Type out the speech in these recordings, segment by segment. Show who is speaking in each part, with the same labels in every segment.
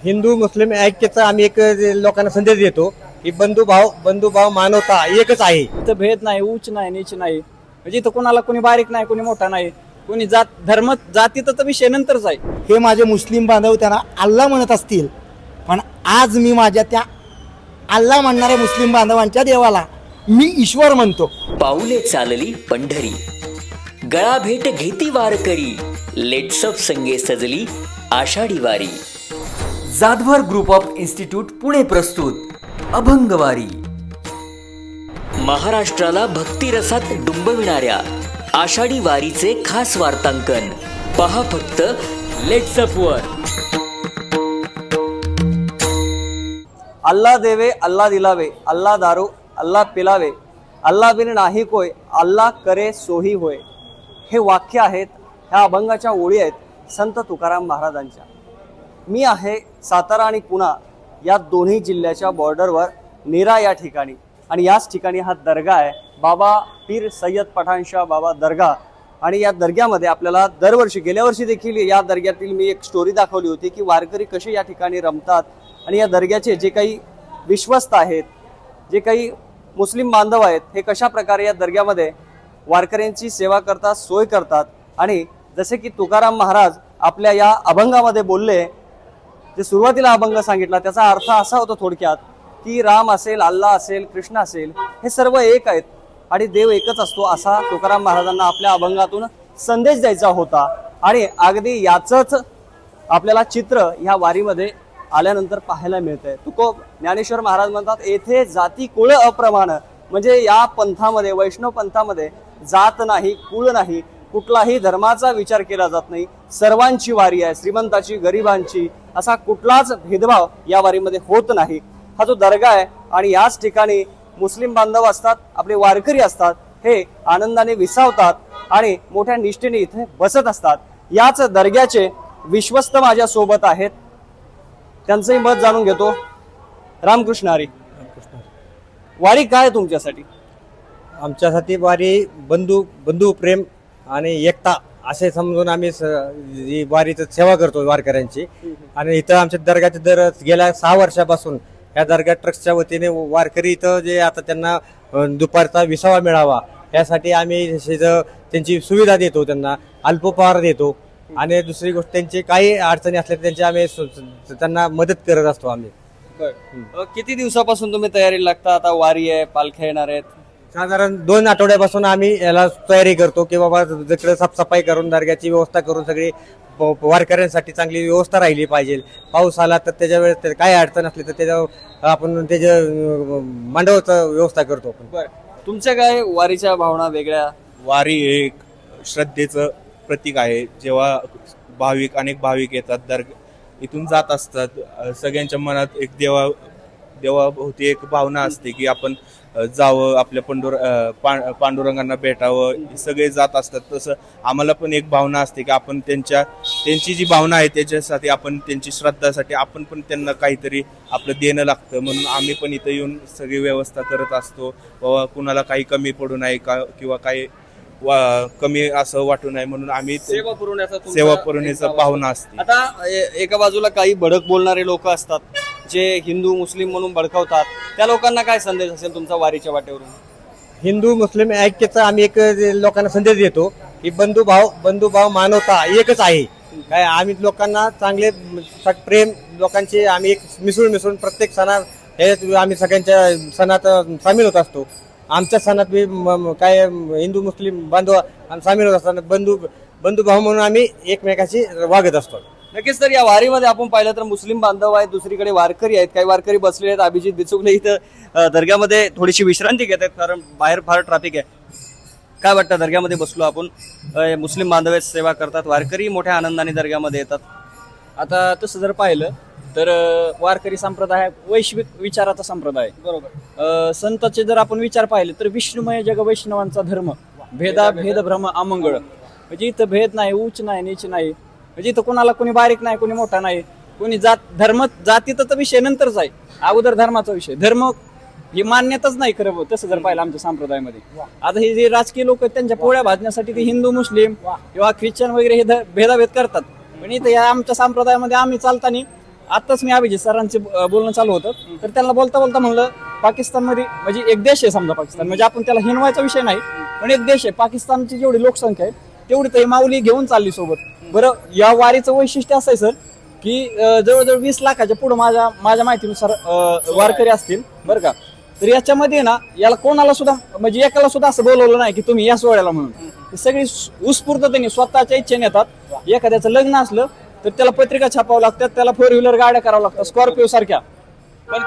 Speaker 1: हिंदू मुस्लिम ऐक्याचा आम्ही एक लोकांना संदेश देतो की बंधुभाव मानवता एकच आहे.
Speaker 2: इथं भेद नाही, उच्च नाही, नीच नाही. म्हणजे इथं कोणाला कोणी बारीक नाही, कोणी मोठा नाही, कोणी धर्म जातीचा तर विषय नंतरच आहे.
Speaker 3: हे माझे मुस्लिम बांधव त्यांना अल्लाह म्हणत असतील, पण आज मी माझ्या त्या अल्लाह म्हणणाऱ्या मुस्लिम बांधवांच्या देवाला मी ईश्वर म्हणतो.
Speaker 4: पाऊले चालली पंढरी, गळा भेट घेती वारकरी, लेट्सअप संगे सजली आषाढी वारी.
Speaker 5: Jadhavar group of institute Pune प्रस्तुत अभंगवारी.
Speaker 4: महाराष्ट्राला भक्तिरसात डुंबविणाऱ्या आषाढी वारीचे खास वार्तांकन पहा फक्त लेट्सअप वर.
Speaker 2: अल्लाह देवे अल्लाह दिलावे, अल्लाह दारू अल्लाह पिलावे, अल्लाह बिन नाही कोय, अल्लाह करे सोही होय. हे वाक्य आहेत, ह्या अभंगाच्या ओळी आहेत संत तुकाराम महाराजांच्या. मी आहे सातारा आणि पुणा या दोन्ही जिल्ह्याच्या बॉर्डरवर नीरा या ठिकाणी, आणि याच ठिकाणी हा दर्गा आहे, बाबा पीर सय्यद पठाणशाह बाबा दर्गा. आणि या दर्ग्यामध्ये आपल्याला दरवर्षी, गेल्या वर्षी देखील या दर्ग्यातील मी एक स्टोरी दाखवली होती की वारकरी कसे या ठिकाणी रमतात, आणि या दर्ग्याचे जे काही विश्वस्त आहेत, जे काही मुस्लिम बांधव आहेत, हे कशा प्रकारे या दर्ग्यामध्ये वारकऱ्यांची सेवा करतात, सोय करतात. आणि जसे की तुकाराम महाराज आपल्या या अभंगामध्ये बोलले, जे सुरुवातीला अभंग सांगितला त्याचा अर्थ असा होता थोडक्यात की राम असेल, अल्लाह असेल, कृष्ण असेल, हे सर्व एक आहेत आणि देव एकच असतो, असा तुकाराम महाराजांना आपल्या अभंगातून संदेश द्यायचा होता. आणि अगदी याचंच आपल्याला चित्र ह्या वारीमध्ये आल्यानंतर पाहायला मिळतंय. ज्ञानेश्वर महाराज म्हणतात, येथे जाती कुळ अप्रमाण, म्हणजे या पंथामध्ये, वैष्णव पंथामध्ये जात नाही, कुळ नाही, कुठलाही धर्माचा विचार केला जात नाही. सर्वांची वारी आहे, श्रीमंताची, गरिबांची, असा कुठलाच भेदभाव या वारीमध्ये होत नाही. हा जो दर्गा आहे आणि याच ठिकाणी मुस्लिम बांधव असतात, आपले वारकरी असतात, हे आनंदाने विसावतात आणि मोठ्या निष्ठेने इथे बसत असतात. याच दर्ग्याचे विश्वस्त माझ्या सोबत आहेत, त्यांचंही मत जाणून घेतो. रामकृष्ण हरी. वारी काय तुमच्यासाठी?
Speaker 1: आमच्यासाठी वारी बंधू प्रेम आणि एकता असे समजून आम्ही वारीची सेवा करतो वारकऱ्यांची. आणि इथं आमच्या दर्ग्याचे दर गेल्या 6 वर्षापासून या दर्गा ट्रस्टच्या वतीने वारकरी इथं जे आता त्यांना दुपारचा विसावा मिळावा यासाठी आम्ही त्यांची सुविधा देतो, त्यांना अल्पोपहार देतो. आणि दुसरी गोष्ट, त्यांची काही अडचणी असल्या त्यांची आम्ही त्यांना मदत करत असतो. आम्ही
Speaker 2: किती दिवसापासून तुम्ही तयारी लागता? आता वारी आहे, पालख्या येणार आहेत,
Speaker 1: साधारण 2 आठवड्यापासून आम्ही याला तयारी करतो की बाबा जिकडे साफसफाई करून दर्ग्याची व्यवस्था करून सगळी वारकऱ्यांसाठी चांगली व्यवस्था राहिली पाहिजे. पाऊस आला तर त्याच्या वेळेस काय अडचण असली तर त्याच्यावर आपण त्याच्या मांडवाचं व्यवस्था करतो.
Speaker 2: तुमच्या काय वारीच्या भावना वेगळ्या?
Speaker 6: वारी एक श्रद्धेचं प्रतीक आहे. जेव्हा अनेक भाविक येतात, इथून जात असतात, सगळ्यांच्या मनात एक देवाभोवती एक भावना असते की आपण जावं, आपल्या पांडुरंगांना भेटावं. सगळे जात असतात, तसं आम्हाला पण एक भावना असते की आपण त्यांची जी भावना आहे त्याच्यासाठी, आपण त्यांची श्रद्धासाठी आपण पण त्यांना काहीतरी आपलं देणं लागतं. म्हणून आम्ही पण इथं येऊन सगळी व्यवस्था करत असतो. बाबा कुणाला काही कमी पडू नये किंवा काही कमी असं वाटू नये म्हणून आम्ही सेवा पुरवण्याचा भावना असते.
Speaker 2: आता एका बाजूला काही भडक बोलणारे लोक असतात, जे हिंदू मुस्लिम म्हणून भडकवतात, त्या लोकांना काय संदेश असेल तुमचा वारीच्या वाटेवरून?
Speaker 1: हिंदू मुस्लिम ऐक्याचा आम्ही एक लोकांना संदेश देतो की बंधुभाव मानवता एकच आहे. काय आम्ही लोकांना चांगले प्रेम, लोकांचे आम्ही एक मिसळून प्रत्येक सणात आम्ही सगळ्यांच्या सणात सामील होत असतो. आमच्या सणात काय हिंदू मुस्लिम बांधव सामील होत असताना बंधुभाव म्हणून आम्ही एकमेकाशी वागत असतो.
Speaker 2: नक्कीच. तर या वारीमध्ये आपण पाहिलं तर मुस्लिम बांधव आहेत, दुसरीकडे वारकरी आहेत, काही वारकरी बसलेले आहेत. अभिजित बिचुकले इथं दर्ग्यामध्ये थोडीशी विश्रांती घेत आहेत, कारण बाहेर फार ट्रॅफिक आहे. काय वाटतं? दर्ग्यामध्ये बसलो आपण, मुस्लिम बांधव सेवा करतात, वारकरी मोठ्या आनंदाने दर्ग्यामध्ये येतात.
Speaker 7: आता तसं जर पाहिलं तर वारकरी संप्रदाय वैश्विक विचाराचा संप्रदाय.
Speaker 2: बरोबर.
Speaker 7: संतांचे जर आपण विचार पाहिले तर विष्णुमय जग वैष्णवांचा धर्म, भेद भ्रम अमंगळ. म्हणजे इथं भेद नाही, उच्च नाही, नीच नाही. म्हणजे इथं कोणाला कोणी बारीक नाही, कोणी मोठा नाही, कोणी जातीचा तर विषय नंतरच आहे, अगोदर धर्माचा विषय. धर्म ही मान्यताच नाही खरं तसं जर पाहिलं आमच्या संप्रदायामध्ये. आता हे जे राजकीय लोक आहेत त्यांच्या पोळ्या भाजण्यासाठी ते हिंदू मुस्लिम किंवा ख्रिश्चन वगैरे हे भेदाभेद करतात. पण इथं या आमच्या संप्रदायामध्ये आम्ही चालताना आताच मी अभिजित सरांचे बोलणं चालू होतं, तर त्यांना बोलता बोलता म्हणलं पाकिस्तानमध्ये म्हणजे एक देश आहे समजा पाकिस्तान, म्हणजे आपण त्याला हिनवायचा विषय नाही, पण एक देश आहे. पाकिस्तानची जेवढी लोकसंख्या आहे तेवढी तर ही माऊली घेऊन चालली सोबत. बरं, या वारीचं वैशिष्ट्य असं आहे सर की जवळजवळ 20 लाखाच्या पुढे माझ्या माहितीनुसार वारकरी असतील बरं का. तर याच्यामध्ये ना याला कोणाला सुद्धा म्हणजे एकाला सुद्धा असं बोलवलं नाही की तुम्ही या सोहळ्याला म्हणून. सगळी उत्स्फूर्त त्यांनी स्वतःच्या इच्छेने येतात. एखाद्याचं लग्न असलं तर त्याला पत्रिका छापावं लागतात, त्याला 4 व्हीलर गाड्या करावं लागतात, स्कॉर्पिओ सारख्या.
Speaker 2: पण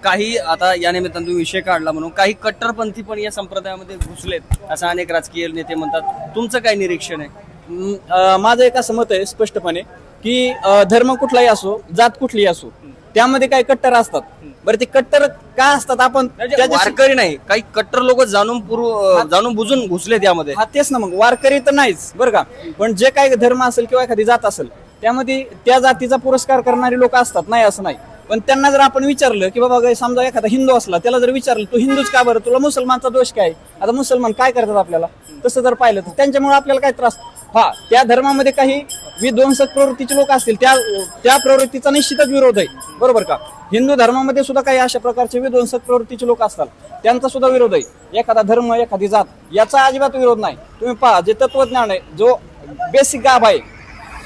Speaker 2: काही आता या निमित्तानं तुम्ही विषय काढला म्हणून काही कट्टरपंथी पण या संप्रदायामध्ये घुसलेत असं अनेक राजकीय नेते म्हणतात. तुमचं काय निरीक्षण आहे?
Speaker 7: माझं एक असं मत आहे स्पष्टपणे की धर्म कुठलाही असो, जात कुठलीही असो, त्यामध्ये काही कट्टर असतात. बरं, ते कट्टर का असतात आपण
Speaker 2: वारकरी नाही, काही कट्टर लोक जाणून बुजून घुसले त्यामध्ये.
Speaker 7: हा तेच ना, मग वारकरी तर नाहीच बरं का, पण जे काही धर्म असेल किंवा एखादी जात असेल त्यामध्ये त्या जातीचा पुरस्कार करणारी लोक असतात, नाही असं नाही. पण त्यांना जर आपण विचारलं की बाबा समजा एखादा हिंदू असला, त्याला जर विचारलं तू हिंदूच का बरं, तुला मुसलमानचा दोष काय, आता मुसलमान काय करतात आपल्याला, तसं जर पाहिलं तर त्यांच्यामुळे आपल्याला काय त्रास. हा, त्या धर्मामध्ये काही विध्वंसक प्रवृत्तीचे लोक असतील, त्या प्रवृत्तीचा निश्चितच विरोध आहे बरोबर का. हिंदू धर्मामध्ये सुद्धा काही अशा प्रकारचे विध्वंसक प्रवृत्तीचे लोक असतात, त्यांचा सुद्धा विरोध आहे. एखादा धर्म एखादी जात याचा अजिबात विरोध नाही. तुम्ही पहा, जे तत्वज्ञान आहे, जो बेसिक गाभ आहे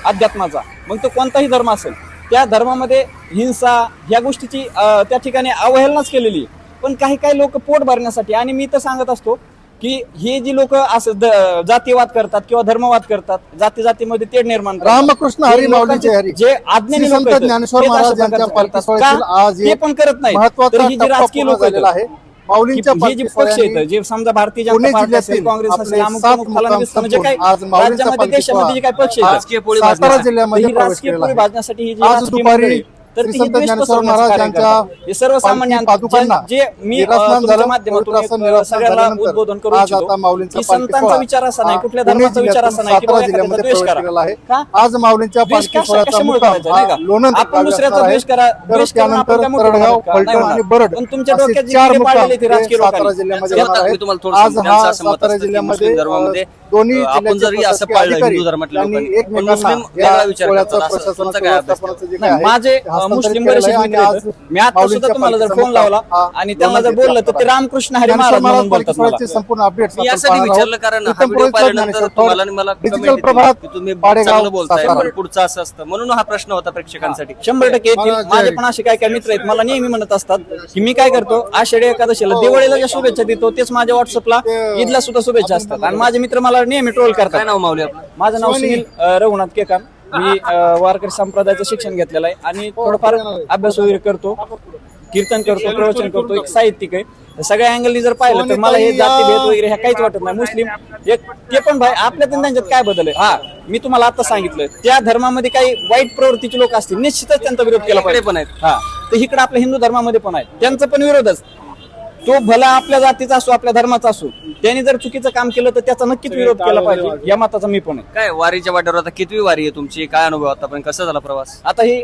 Speaker 7: अध्यात्माचा, मग तो कोणताही धर्म असेल, त्या धर्मामध्ये हिंसा ह्या गोष्टीची त्या ठिकाणी अवहेलनाच केलेली आहे. पण काही लोक पोट भरण्यासाठी, आणि मी तर सांगत असतो की हे जी लोक असं जातीवाद करतात किंवा धर्मवाद करतात, जातीमध्ये तेढ निर्माण करतात,
Speaker 3: रामकृष्ण हरी माऊलीचे हरी
Speaker 7: जे अज्ञानी लोक
Speaker 3: संत ज्ञानेश्वर महाराज यांच्या पालखी सोहळ्यातील आज
Speaker 7: ते पण करत नाही.
Speaker 3: महत्त्वाचा
Speaker 7: ही जी राजकीय लोक
Speaker 3: झालेला आहे. माऊलींच्या
Speaker 7: हे जे पक्ष आहेत, जे समजा भारतीय जनता पार्टी असेल, काँग्रेस असेल, अमुक म्हणजे काही राज्यामध्ये देशामध्ये जे काही पक्ष आहेत,
Speaker 2: राजकीय पोळी
Speaker 3: सातारा जिल्ह्यामध्ये
Speaker 7: ही राजकीय पोळी भाजण्यासाठी ही जी
Speaker 3: आज
Speaker 7: राजकीय
Speaker 3: दुपारी
Speaker 7: मंडळी, तर ती
Speaker 3: संत
Speaker 7: द्वेष
Speaker 3: ज्ञानेश्वर
Speaker 7: पसरवण्याचं
Speaker 3: महाराज
Speaker 7: कार्य
Speaker 3: यांच्या
Speaker 7: करतात. हे सर्वसामान्य
Speaker 3: पादुकांना
Speaker 7: जे मी
Speaker 3: निरसनान
Speaker 7: तुमच्या
Speaker 3: झालं,
Speaker 7: माध्यमातून
Speaker 3: पवित्र असं
Speaker 7: एक
Speaker 3: निरसन
Speaker 7: सगळ्याला
Speaker 3: झाल्यानंतर
Speaker 7: उद्बोधन करू
Speaker 3: आज
Speaker 7: इच्छितो
Speaker 3: आता माऊलींचा
Speaker 7: की
Speaker 3: पालखी
Speaker 7: संतांचा
Speaker 3: सोहळा
Speaker 7: विचार असा नाही, कुठल्या
Speaker 3: पुणे
Speaker 7: धर्माचा विचार असा नाही की
Speaker 3: सातारा
Speaker 7: बाबा एखाद्याचा
Speaker 3: जिल्ह्यामध्ये
Speaker 7: द्वेष
Speaker 3: प्रवेश
Speaker 7: करा.
Speaker 3: केलेला आहे.
Speaker 7: का?
Speaker 3: आज माऊलींच्या
Speaker 7: द्वेष
Speaker 3: पालखी सोहळ्याचा
Speaker 7: कशामुळे
Speaker 3: मुक्काम
Speaker 7: करायचा नाही का?
Speaker 3: लोणंद
Speaker 7: आपण दुसऱ्याचा द्वेष करा, द्वेष करून आपण काय मोठं
Speaker 3: तरडगाव,
Speaker 7: होणार का? नाही
Speaker 3: फलटण आणि
Speaker 7: होणार.
Speaker 3: बरड
Speaker 7: पण तुमच्या
Speaker 3: असे
Speaker 7: डोक्यात जे
Speaker 3: 4
Speaker 7: किडे
Speaker 3: मुक्काम
Speaker 7: पाडलेले ते राजकीय
Speaker 3: सातारा
Speaker 7: लोकांनी.
Speaker 3: जिल्ह्यामध्ये
Speaker 2: आता
Speaker 3: होणार
Speaker 2: मी
Speaker 3: आहे.
Speaker 2: तुम्हाला थोडं
Speaker 3: आज
Speaker 2: सांगतो.
Speaker 3: हा
Speaker 2: त्यांचं असं मत
Speaker 3: सातारा
Speaker 2: असतं की
Speaker 3: जिल्ह्यामध्ये
Speaker 2: मुस्लिम धर्मामध्ये
Speaker 3: दोन्ही
Speaker 2: आपण जरी
Speaker 3: जिल्ह्याचे
Speaker 2: असं
Speaker 3: प्रशासकीय
Speaker 2: पाळलं
Speaker 3: अधिकारी
Speaker 2: हिंदू धर्मातल्या
Speaker 3: यांनी
Speaker 2: लोकांनी, पण
Speaker 3: एकमेकांना
Speaker 2: मुस्लिम
Speaker 3: या
Speaker 2: वेगळा विचार
Speaker 3: सोहळ्याचं
Speaker 2: करतात. असं
Speaker 3: प्रशासनाचं
Speaker 2: तुमचा काय अभ्यास आहे?
Speaker 3: व्यवस्थापनाचं जे
Speaker 7: नाही,
Speaker 3: काय आहे,
Speaker 7: माझे
Speaker 3: ते हस्तांतरित
Speaker 7: मुस्लिम
Speaker 3: केलेलं
Speaker 7: बरेचसे
Speaker 3: आहे.
Speaker 7: मित्र
Speaker 3: आणि
Speaker 7: आहेत.
Speaker 3: आज
Speaker 7: मी आता सुद्धा
Speaker 3: माऊलींच्या
Speaker 7: तुम्हाला जर
Speaker 3: पालखीचा
Speaker 7: फोन लावला
Speaker 3: मुक्काम
Speaker 7: आणि त्यांना जर
Speaker 3: लोणंद
Speaker 7: बोललं तर ते
Speaker 3: येथे
Speaker 7: रामकृष्ण हरी
Speaker 3: ज्ञानेश्वर
Speaker 7: महाराज
Speaker 3: महाराज
Speaker 7: म्हणून
Speaker 3: पालखी
Speaker 7: बोलतात मला.
Speaker 3: सोहळ्याचे संपूर्ण अपडेट्स
Speaker 2: मी
Speaker 3: आपण
Speaker 2: यासाठी
Speaker 3: पाहणार
Speaker 2: विचारलं
Speaker 3: आहोत.
Speaker 2: कारण हा
Speaker 3: प्रीतम
Speaker 2: व्हिडिओ
Speaker 3: पुरोहित
Speaker 2: पाहिल्यानंतर
Speaker 3: ज्ञानेश्वर
Speaker 2: तुम्हाला आणि मला
Speaker 3: डिजिटल
Speaker 2: comment येते
Speaker 3: प्रभात
Speaker 2: की तुम्ही
Speaker 3: पाडेगाव,
Speaker 2: चांगलं बोलताय,
Speaker 3: सातारा.
Speaker 2: पण पुढचं असं असतं म्हणून हा प्रश्न होता प्रेक्षकांसाठी.
Speaker 7: 100% येतील. माझे पण असे काय मित्र आहेत, मला नेहमी म्हणत असतात की मी काय करतो, आषाढी एकादशीला दिवाळीला ज्या शुभेच्छा देतो तेच माझ्या व्हॉट्सअपला ईदला सुद्धा शुभेच्छा असतात. आणि माझे मित्र मला नेहमी ट्रोल
Speaker 2: काय
Speaker 7: करतात.
Speaker 2: नाव माऊली आपलं?
Speaker 7: माझं नाव सुनील रघुनाथ केकान. मी वारकरी संप्रदायाचं शिक्षण घेतलेलं आहे आणि थोडंफार अभ्यास वगैरे करतो, कीर्तन करतो, प्रवचन करतो, एक साहित्यिक आहे. सगळ्या अँगलनी जर पाहिलं तर मला हे जाती भेद वगैरे ह्या काहीच वाटत नाही. मुस्लिम एक ते पण भाई आपल्यात आणि त्यांच्यात काय बदल आहे. हा, मी तुम्हाला आता सांगितलं, त्या धर्मामध्ये काही वाईट प्रवृत्तीचे लोक असतील, निश्चितच त्यांचा विरोध केला
Speaker 2: इकडे
Speaker 7: पाहिजे.
Speaker 2: पण आहेत.
Speaker 7: हा, तर इकडे आपल्या हिंदू धर्मामध्ये पण आहे, त्यांचा पण विरोधच. तो भला आपल्या जातीचा असो, आपल्या धर्माचा असो, त्यांनी जर चुकीचं काम केलं तर त्याचा नक्कीच विरोध केला पाहिजे, या मताचा मी पण आहे.
Speaker 2: काय वारीच्या वाटेवर आता कितवी वारी आहे तुमची? काय अनुभव आता पण कसा झाला प्रवास?
Speaker 7: आता ही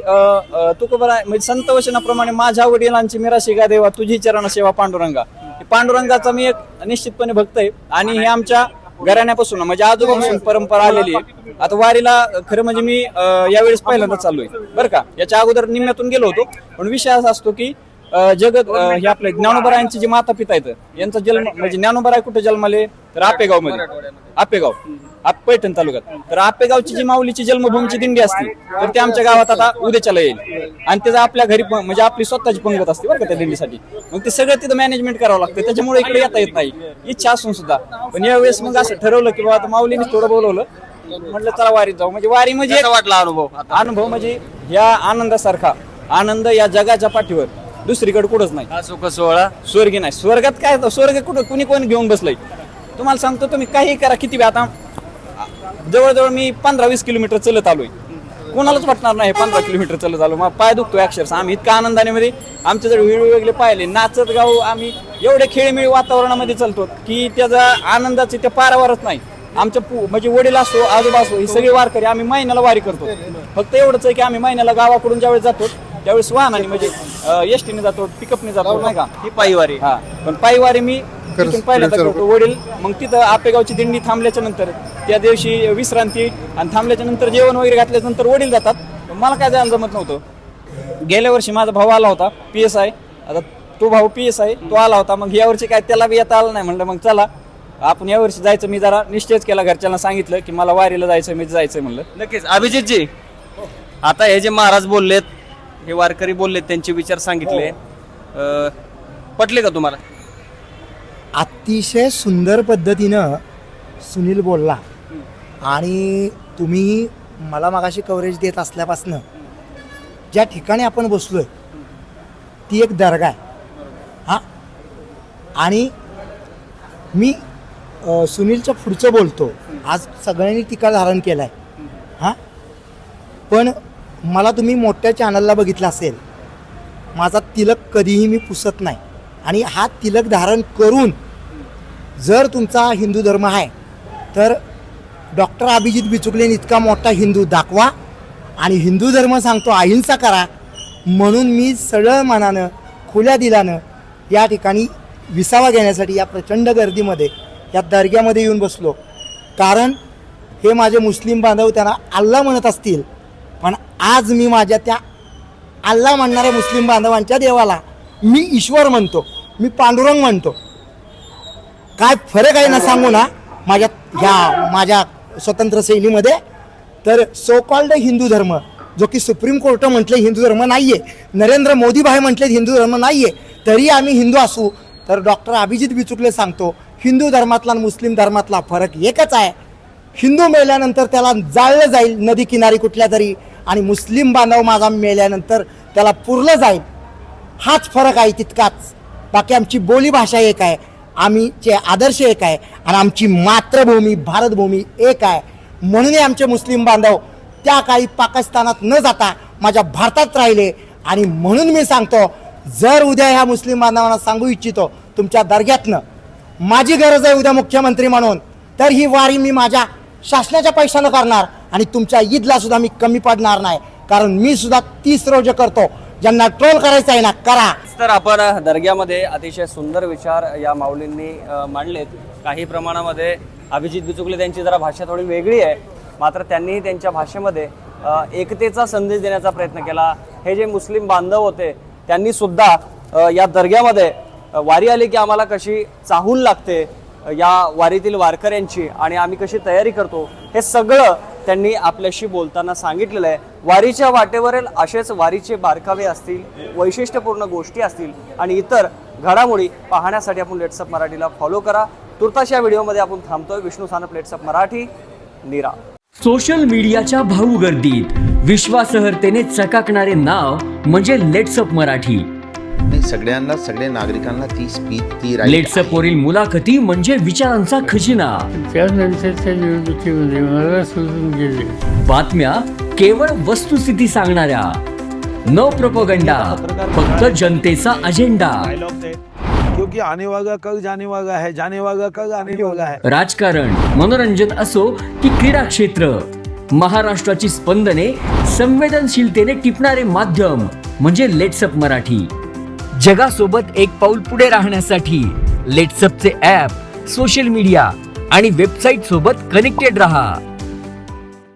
Speaker 7: तुकोबरा म्हणजे संत वचनाप्रमाणे माझ्या वडिलांची मिराशिगा देवा तुझी चरण सेवा पांडुरंगा. पांडुरंगाचा मी एक निश्चितपणे भक्त आहे आणि हे आमच्या घराण्यापासून म्हणजे आजोबापासून परंपरा आलेली आहे. आता वारीला खरं म्हणजे मी यावेळेस पहिल्यांदा चाललोय बरं का. याच्या अगोदर निम्म्यातून गेलो होतो, पण विषय असा असतो की जगत हे आपले ज्ञानोबरायांचे जे माता पिता आहेत, यांचा जन्म म्हणजे ज्ञानोबराय कुठे जन्मले तर आपेगाव मध्ये, आपेगाव पैठण तालुक्यात. तर आपेगावची जी माऊलीची जन्मभूमीची दिंडी असते तर ते आमच्या गावात आता उद्याच्याला येईल आणि त्याचा आपल्या घरी म्हणजे आपली स्वतःची पंगत असते बरं का त्या दिंडीसाठी. मग ते सगळं तिथं मॅनेजमेंट करावं लागतं, त्याच्यामुळे इकडे येता येत नाही, इच्छा असून सुद्धा. पण यावेळेस मग असं ठरवलं की बाबा माऊलीने थोडं बोलवलं, म्हटलं चला वारीत जाऊ. म्हणजे वारी म्हणजे
Speaker 2: कसा वाटला अनुभव आता?
Speaker 7: अनुभव म्हणजे या आनंदासारखा आनंद या जगाच्या पाठीवर दुसरीकडे कुठंच नाही.
Speaker 2: हा सुख सोहळा
Speaker 7: स्वर्गी नाही. स्वर्गात काय, स्वर्ग कुठं कुणी कोण घेऊन बसलंय. तुम्हाला सांगतो, तुम्ही काही करा, किती आता जवळजवळ मी 15-20 किलोमीटर चलत आलोय. कोणालाच वाटणार नाही 15 किलोमीटर चलत आलो, मग पाय दुखतोय अक्षरशः. आम्ही इतका आनंदाने मध्ये आमचे जर व्हिडिओ वगैरे पाहिले, नाचत गाव आम्ही एवढे खेळीमेळी वातावरणामध्ये चालतो की त्याचा आनंदाचे त्या पारावरच नाही. आमच्या म्हणजे वडील असो, आजोबा असो, ही सगळी वारकरी आम्ही महिन्याला वारी करतो. फक्त एवढंच आहे की आम्ही महिन्याला गावाकडून ज्यावेळेस जातो त्यावेळेस वाहनाने म्हणजे एसटीने जातो, पिकअपने जातो नाही का,
Speaker 2: ही पायी वारी.
Speaker 7: हा. पण पायी वारी मी तिथून पहिल्यांदा करतो. वडील मग तिथं आपेगावची दिंडी थांबल्याच्या नंतर त्या दिवशी विश्रांती आणि थांबल्याच्या नंतर जेवण वगैरे घातल्याच्या नंतर वडील जातात. मला काय जायला जमत नव्हतं. गेल्या वर्षी माझा भाऊ आला होता PSI, आता तो भाऊ PSI तो आला होता, मग यावर्षी काय त्याला बी येता आलं नाही. म्हणलं मग चला आपण यावर्षी जायचं. मी जरा निश्चयच केला, घरच्यांना सांगितलं की मला वारीला जायचं, मी जायचं म्हणलं.
Speaker 2: नक्कीच. अभिजितजी, आता हे जे महाराज बोललेत, हे वारकरी बोललेत, त्यांचे विचार सांगितले, पटले का तुम्हाला?
Speaker 3: अतिशय सुंदर पद्धतीनं सुनील बोलला आणि तुम्ही मला मगाशी कव्हरेज देत असल्यापासनं ज्या ठिकाणी आपण बसलोय ती एक दर्गा आहे. हां, आणि मी सुनीलच्या पुढचं बोलतो. आज सगळ्यांनी टीका धारण केला आहे. हां, पण मला तुम्ही मोठ्या चॅनलला बघितलं असेल, माझा तिलक कधीही मी पुसत नाही. आणि हा तिलक धारण करून जर तुमचा हिंदू धर्म आहे तर डॉक्टर अभिजित बिचुकले इतका मोठा हिंदू दाखवा. आणि हिंदू धर्म सांगतो अहिंसा करा, म्हणून मी सरळ मनानं खुल्या दिलानं या ठिकाणी विसावा घेण्यासाठी या प्रचंड गर्दीमध्ये या दर्ग्यामध्ये येऊन बसलो. कारण हे माझे मुस्लिम बांधव त्यांना अल्ला म्हणत असतील, पण आज मी माझ्या त्या अल्ला म्हणणाऱ्या मुस्लिम बांधवांच्या देवाला मी ईश्वर म्हणतो, मी पांडुरंग म्हणतो. काय फरक आहे ना सांगू ना माझ्या स्वतंत्र शैलीमध्ये. तर सो कॉल्ड हिंदू धर्म, जो की सुप्रीम कोर्ट म्हटले हिंदू धर्म नाही आहे, नरेंद्र मोदी भाई म्हटले हिंदू धर्म नाही आहे, तरी आम्ही हिंदू असू. तर डॉक्टर अभिजित बिचुकले सांगतो हिंदू धर्मातला आणि मुस्लिम धर्मातला फरक एकच आहे. हिंदू मेल्यानंतर त्याला जाळलं जाईल नदी किनारी कुठल्या तरी, आणि मुस्लिम बांधव माझा मेल्यानंतर त्याला पुरलं जाईल. हाच फरक आहे, तितकाच. बाकी आमची बोली भाषा एक आहे, आम्हीचे आदर्श एक आहे, आणि आमची मातृभूमी भारतभूमी एक आहे. म्हणूनही आमचे मुस्लिम बांधव त्या काळी पाकिस्तानात न जाता माझ्या भारतात राहिले. आणि म्हणून मी सांगतो, जर उद्या ह्या मुस्लिम बांधवांना सांगू इच्छितो तुमच्या दर्ग्यातनं माझी गरज आहे उद्या मुख्यमंत्री म्हणून, तर ही वारी मी माझ्या शासनाच्या पैशानं करणार. आणि तुमच्या ईदला सुद्धा मी कमी पडणार नाही, कारण मी सुद्धा 30 रोजे करतो. ज्यांना ट्रोल करायचं आहे ना करा.
Speaker 2: तर आपण दर्ग्यामध्ये अतिशय सुंदर विचार या माऊलींनी मांडलेत. काही प्रमाणामध्ये अभिजित बिचुकले त्यांची जरा भाषा थोडी वेगळी आहे, मात्र त्यांनीही त्यांच्या भाषेमध्ये एकतेचा संदेश देण्याचा प्रयत्न केला. हे जे मुस्लिम बांधव होते त्यांनी सुद्धा या दर्ग्यामध्ये वारी आली की आम्हाला कशी चाहूल लागते या वारीतील वारकऱ्यांची आणि आम्ही कशी तयारी करतो, हे सगळं त्यांनी आपल्याशी बोलताना सांगितलेलं आहे. वारीच्या वाटेवरील असेच वारीचे बारकावे असतील, वैशिष्ट्यपूर्ण गोष्टी असतील आणि इतर घडामोडी पाहण्यासाठी आपण लेट्सअप मराठीला फॉलो करा. तुर्तास या व्हिडिओमध्ये आपण थांबतोय. विष्णू सानप, लेट्सअप मराठी, नीरा.
Speaker 4: सोशल मीडियाच्या भाऊ गर्दीत विश्वासार्हतेने चकाकणारे नाव म्हणजे लेट्सअप मराठी.
Speaker 8: नाही, सगळ्या नागरिकांना ती स्पीच ती right
Speaker 4: लेट्सअप वरील मुलाखती म्हणजे विचारांचा खजिना.
Speaker 9: त्यानंतरच्या निवडणुकीमध्ये मला सोडून गेले.
Speaker 4: बातम्या केवळ वस्तुस्थिती सांगणाऱ्या, न प्रोपगंडा, फक्त जनतेचा अजेंडा.
Speaker 10: क्योंकि आने वाला कल जाने वाला है, जाने वाला कल आने वाला है.
Speaker 4: राजकारण, मनोरंजन असो की क्रीडा क्षेत्र, महाराष्ट्राची स्पंदने संवेदनशीलतेने टिपणारे माध्यम म्हणजे लेट्सअप मराठी. जगासोबत एक पाऊल पुढे राहण्यासाठी लेट्सअपचे ॲप, सोशल मीडिया आणि वेबसाईट सोबत कनेक्टेड रहा.